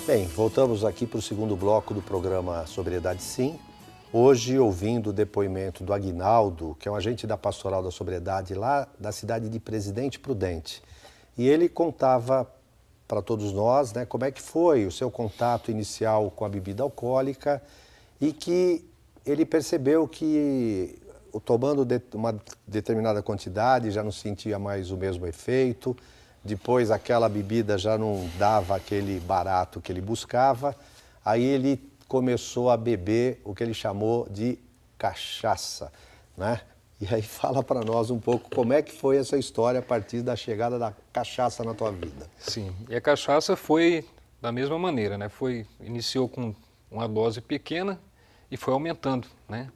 Bem, voltamos aqui para o segundo bloco do programa Sobriedade Sim. Hoje, ouvindo o depoimento do Aguinaldo, que é um agente da Pastoral da Sobriedade lá da cidade de Presidente Prudente. E ele contava para todos nós, né, como é que foi o seu contato inicial com a bebida alcoólica e que ele percebeu que tomando uma determinada quantidade já não sentia mais o mesmo efeito. Depois aquela bebida já não dava aquele barato que ele buscava, aí ele começou a beber o que ele chamou de cachaça, né? E aí fala para nós um pouco como é que foi essa história a partir da chegada da cachaça na tua vida. Sim, e a cachaça foi da mesma maneira, né? Iniciou com uma dose pequena e foi aumentando, né?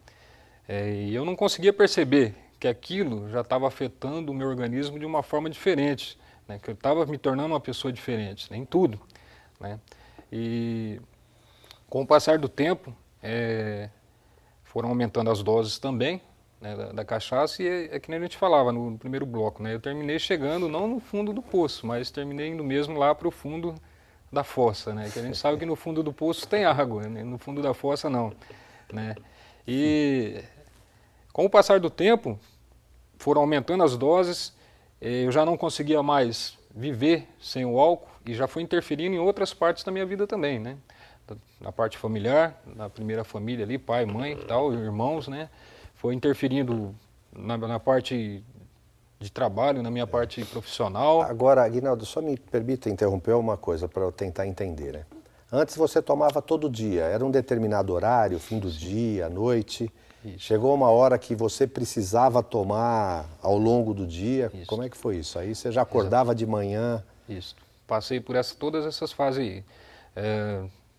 E eu não conseguia perceber que aquilo já estava afetando o meu organismo de uma forma diferente, né, que eu estava me tornando uma pessoa diferente, né, em tudo. Né, e com o passar do tempo, foram aumentando as doses também, né, da cachaça, e é que nem a gente falava no primeiro bloco, né, eu terminei chegando não no fundo do poço, mas terminei indo mesmo lá para o fundo da fossa, né, que a gente sabe que no fundo do poço tem água, né, no fundo da fossa não. Né, e com o passar do tempo, foram aumentando as doses, eu já não conseguia mais viver sem o álcool e já foi interferindo em outras partes da minha vida também, né? Na parte familiar, na primeira família ali, pai, mãe, tal, irmãos, né? Foi interferindo na parte de trabalho, na minha parte profissional. Agora, Aguinaldo, só me permita interromper uma coisa para eu tentar entender, né? Antes você tomava todo dia, era um determinado horário, fim do dia, à noite. Isso. Chegou uma hora que você precisava tomar ao longo do dia. Isso. Como é que foi isso? Aí você já acordava de manhã? Isso. Passei por todas essas fases aí.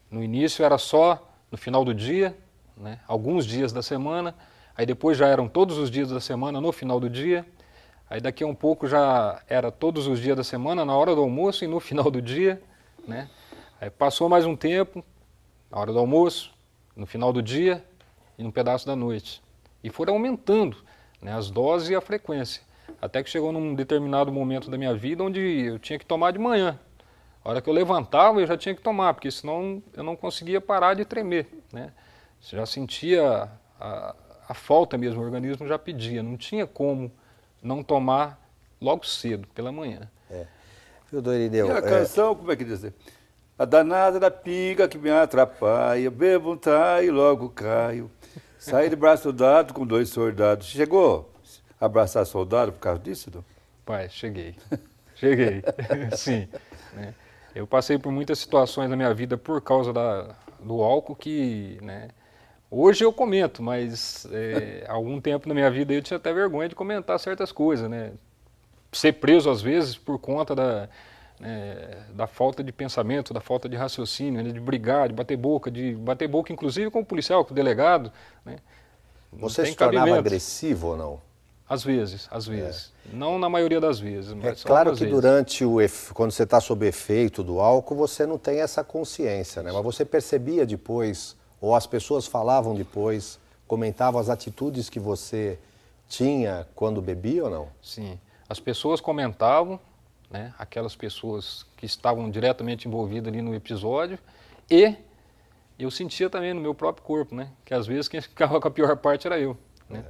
No início era só no final do dia, né? Alguns dias da semana. Aí depois já eram todos os dias da semana no final do dia. Aí daqui a um pouco já era todos os dias da semana, na hora do almoço e no final do dia. Né? Aí passou mais um tempo, na hora do almoço, no final do dia e num pedaço da noite. E foram aumentando, né, as doses e a frequência. Até que chegou num determinado momento da minha vida onde eu tinha que tomar de manhã. A hora que eu levantava eu já tinha que tomar, porque senão eu não conseguia parar de tremer. Né? Já sentia a falta mesmo, o organismo já pedia, não tinha como não tomar logo cedo, pela manhã. Irineu, e a canção, como é que diz? A danada da pinga que me atrapalha, bebo um traio e logo caio. Saí de braço dado com 2 soldados. Chegou a abraçar soldado por causa disso, não? Pai, cheguei. Cheguei, sim. Né? Eu passei por muitas situações na minha vida por causa do álcool que, né, hoje eu comento, mas há algum tempo na minha vida eu tinha até vergonha de comentar certas coisas, né? Ser preso às vezes por conta da falta de pensamento, da falta de raciocínio, né? De brigar, de bater boca inclusive com o policial, com o delegado. Né? Você se tornava agressivo ou não? Às vezes. Não na maioria das vezes. Mas claro que durante quando você está sob efeito do álcool, você não tem essa consciência, né? Mas você percebia depois, ou as pessoas falavam depois, comentavam as atitudes que você tinha quando bebia ou não? Sim, as pessoas comentavam, né? Aquelas pessoas que estavam diretamente envolvidas ali no episódio, e eu sentia também no meu próprio corpo, né? Que às vezes quem ficava com a pior parte era eu, né?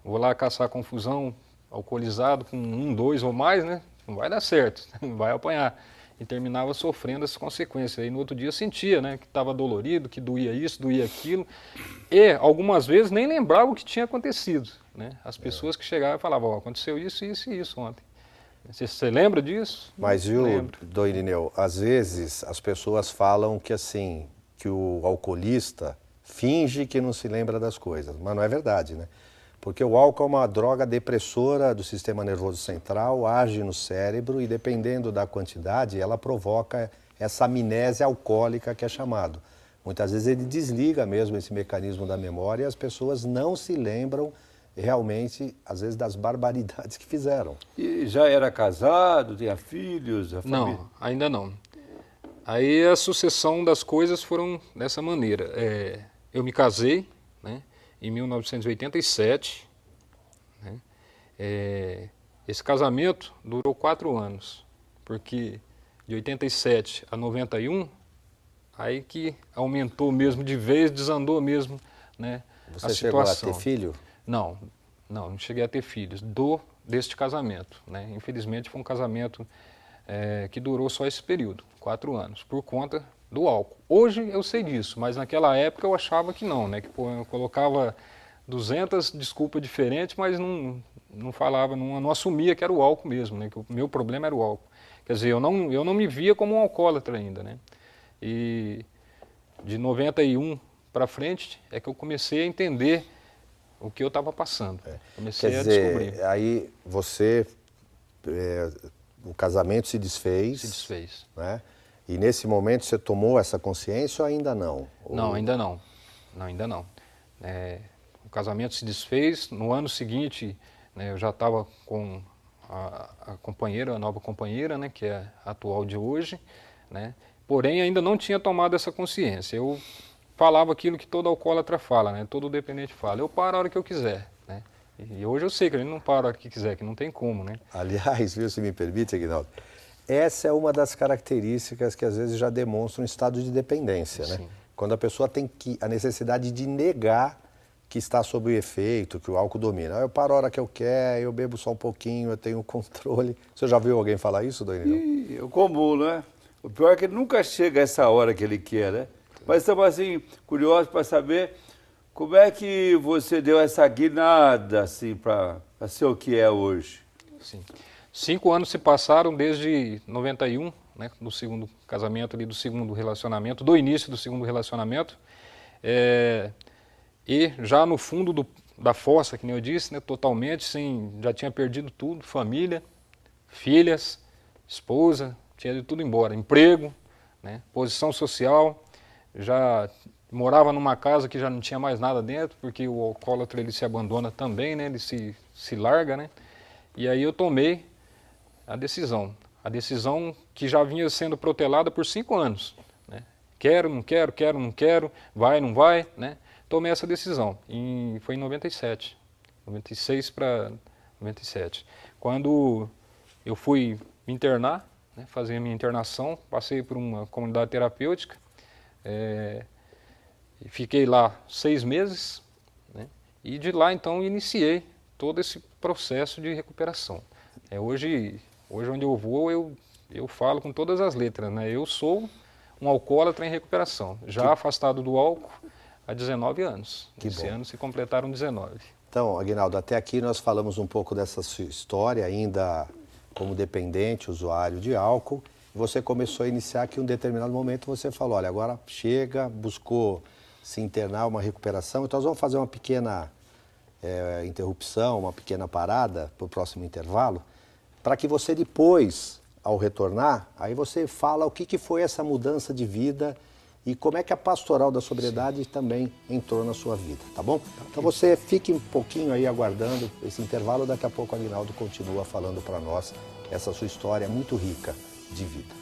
Vou lá caçar confusão, alcoolizado, com 1, 2 ou mais, né? Não vai dar certo, vai apanhar. E terminava sofrendo as consequências. Aí no outro dia eu sentia, né? Que estava dolorido, que doía isso, doía aquilo. E algumas vezes nem lembrava o que tinha acontecido, né? As pessoas que chegavam e falavam, oh, aconteceu isso, isso e isso ontem. Você lembra disso? Mas viu, Dom Irineu, às vezes as pessoas falam que assim, que o alcoolista finge que não se lembra das coisas, mas não é verdade, né? Porque o álcool é uma droga depressora do sistema nervoso central, age no cérebro e dependendo da quantidade, ela provoca essa amnésia alcoólica que é chamado. Muitas vezes ele desliga mesmo esse mecanismo da memória e as pessoas não se lembram realmente, às vezes, das barbaridades que fizeram. E já era casado, tinha filhos? A família? Não, ainda não. Aí a sucessão das coisas foram dessa maneira. Eu me casei, né, em 1987. Né, esse casamento durou 4 anos, porque de 87 a 91 aí que aumentou mesmo de vez, desandou mesmo, né, Você a chegou a situação. ter filho? Não cheguei a ter filhos deste casamento, né? Infelizmente foi um casamento que durou só esse período, 4 anos, por conta do álcool. Hoje eu sei disso, mas naquela época eu achava que não, né? Que eu colocava 200 desculpas diferentes, mas não falava, não assumia que era o álcool mesmo, né? Que o meu problema era o álcool. Quer dizer, eu não me via como um alcoólatra ainda, né? E de 91 para frente é que eu comecei a entender o que eu estava passando. Comecei a descobrir. Aí você, o casamento se desfez. Se desfez. Né? E nesse momento você tomou essa consciência ou ainda não? Não, ainda não. Não, ainda não. O casamento se desfez. No ano seguinte, né, eu já estava com a companheira, a nova companheira, né, que é a atual de hoje, né? Porém, ainda não tinha tomado essa consciência. Eu falava aquilo que todo alcoólatra fala, né? Todo dependente fala. Eu paro a hora que eu quiser, né? E hoje eu sei que ele não para a hora que quiser, que não tem como, né? Aliás, viu, se me permite, Aguinaldo, essa é uma das características que às vezes já demonstram um estado de dependência, né? Sim. Quando a pessoa tem a necessidade de negar que está sob o efeito, que o álcool domina. Eu paro a hora que eu quero, eu bebo só um pouquinho, eu tenho controle. Você já viu alguém falar isso, Daniel? É o comum, né? O pior é que ele nunca chega a essa hora que ele quer, né? Mas estamos assim, curiosos para saber como é que você deu essa guinada assim, para ser o que é hoje. Sim. 5 anos se passaram desde 91, né, do segundo casamento, ali, do segundo relacionamento, do início do segundo relacionamento. E já no fundo da fossa, que nem eu disse, né, totalmente, já tinha perdido tudo, família, filhas, esposa, tinha ido tudo embora, emprego, né, posição social, já morava numa casa que já não tinha mais nada dentro, porque o alcoólatra ele se abandona também, né, ele se larga, né, e aí eu tomei a decisão que já vinha sendo protelada por 5 anos, né, quero, não quero, vai, não vai, né, tomei essa decisão, foi em 97, 96 para 97, quando eu fui me internar, né, fazer a minha internação, passei por uma comunidade terapêutica, fiquei lá 6 meses, né, e de lá então iniciei todo esse processo de recuperação. Hoje onde eu vou, eu falo com todas as letras, né, eu sou um alcoólatra em recuperação, já afastado do álcool há 19 anos. Esse ano se completaram 19. Então, Aguinaldo, até aqui nós falamos um pouco dessa sua história, ainda como dependente, usuário de álcool. Você começou a iniciar que em um determinado momento você falou, olha, agora chega, buscou se internar, uma recuperação. Então nós vamos fazer uma pequena interrupção, uma pequena parada para o próximo intervalo, para que você depois, ao retornar, aí você fala o que foi essa mudança de vida e como é que a pastoral da sobriedade também entrou na sua vida, tá bom? Então você fique um pouquinho aí aguardando esse intervalo, daqui a pouco o Aguinaldo continua falando para nós essa sua história muito rica de vida.